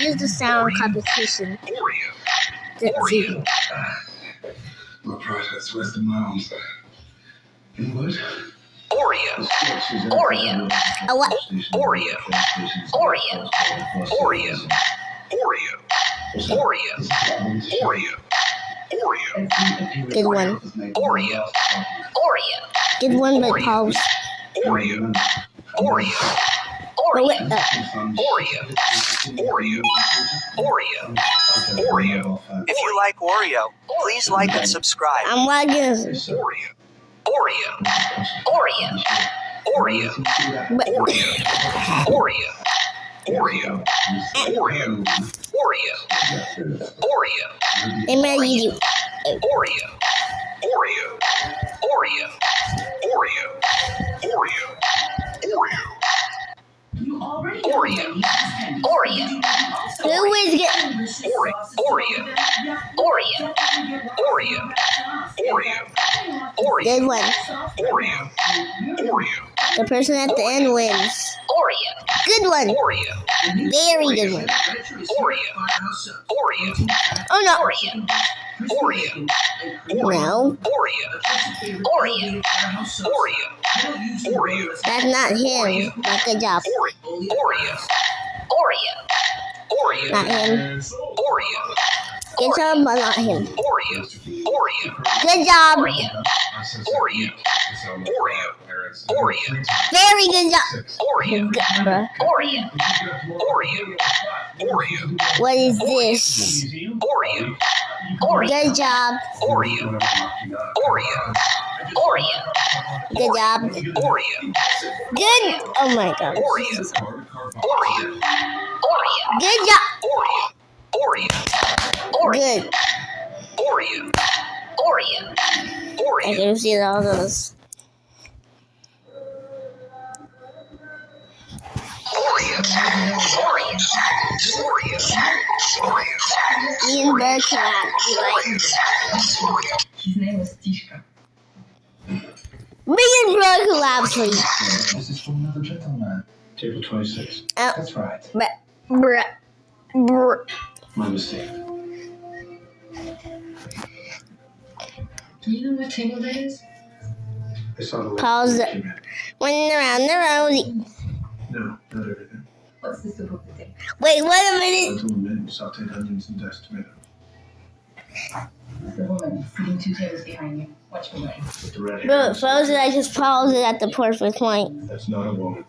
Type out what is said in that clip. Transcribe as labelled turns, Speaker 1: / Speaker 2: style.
Speaker 1: use the sound competition. Let's see.
Speaker 2: My pride has rest in my arms. And what?
Speaker 3: Oreo.
Speaker 1: Oreo. A what?
Speaker 3: Oreo. Oreo. Oreo. Oreo. Oreo. Oreo. Oreo.
Speaker 1: Good one.
Speaker 3: Oreo. Oreo.
Speaker 1: Good one, but pause.
Speaker 3: Oreo. Oreo.
Speaker 1: Oh, wait,
Speaker 3: Oreo. Oreo. Oreo. Oreo.
Speaker 4: If you like Oreo, please like and subscribe.
Speaker 1: I'm liking
Speaker 3: Oreo. Oreo. Oreo. Oreo.
Speaker 1: but
Speaker 3: Oreo. Oreo. Oreo. Oreo. Oreo. Oreo.
Speaker 1: they might use you.
Speaker 3: Oreo. Oreo. Oreo. Oreo. Oreo. Oreo.
Speaker 5: You already
Speaker 3: Oreo. Oreo.
Speaker 1: Who is getting?
Speaker 3: Oreo. Oreo. Oreo. Oreo. Oreo. Oreo.
Speaker 1: Good one.
Speaker 3: Oreo. Oreo.
Speaker 1: The person at the end wins.
Speaker 3: Oreo.
Speaker 1: Good one.
Speaker 3: Oreo.
Speaker 1: Very good one.
Speaker 3: Oreo. Oreo.
Speaker 1: Oh no.
Speaker 3: Oreo. Oreo.
Speaker 1: No,
Speaker 3: Oreo. Oreo. Oreo. Oreo.
Speaker 1: that's not him. But good job.
Speaker 3: Oreo. Oreo. Oreo.
Speaker 1: Not him.
Speaker 3: Oreo.
Speaker 1: Good job, but not him.
Speaker 3: Oreo. Oreo.
Speaker 1: Good job.
Speaker 3: Oreo. Oreo. Oreo. Oreo.
Speaker 1: Very good job.
Speaker 3: Oreo.
Speaker 1: Good, bruh.
Speaker 3: Oreo. Oreo. Oreo.
Speaker 1: What is this?
Speaker 3: Oreo. Oreo.
Speaker 1: Good job.
Speaker 3: Oreo. Oreo. Oreo.
Speaker 1: Good job.
Speaker 3: Oreo.
Speaker 1: Good. Oh my god.
Speaker 3: Oreo. Oreo. Oreo.
Speaker 1: Good job.
Speaker 3: Oreo. Oreo. Oreo.
Speaker 1: Good.
Speaker 3: Oreo. Oreo.
Speaker 1: I
Speaker 3: Oreo.
Speaker 1: can see all those.
Speaker 3: Oreo. Oreo. Oreo. Oreo.
Speaker 1: Me and Bird collab.
Speaker 5: His name was Tishka.
Speaker 1: Me and Bird collab for you.
Speaker 2: This is from another gentleman. Table 26.
Speaker 1: Oh.
Speaker 2: That's right.
Speaker 1: Bruh. Bruh.
Speaker 2: My mistake.
Speaker 5: Do you know what table that is?
Speaker 2: I saw the
Speaker 1: Pause it. Running around the rosy.
Speaker 2: No, not everything.
Speaker 5: What's the soup of the day?
Speaker 1: Wait, wait a minute.
Speaker 2: Until the mint, sauteed onions, and diced tomato.
Speaker 5: The woman sitting 2 tables behind you. Watch me.
Speaker 2: With the red hair.
Speaker 1: Bro, frozen. I just paused it at the perfect point.
Speaker 2: That's not a woman.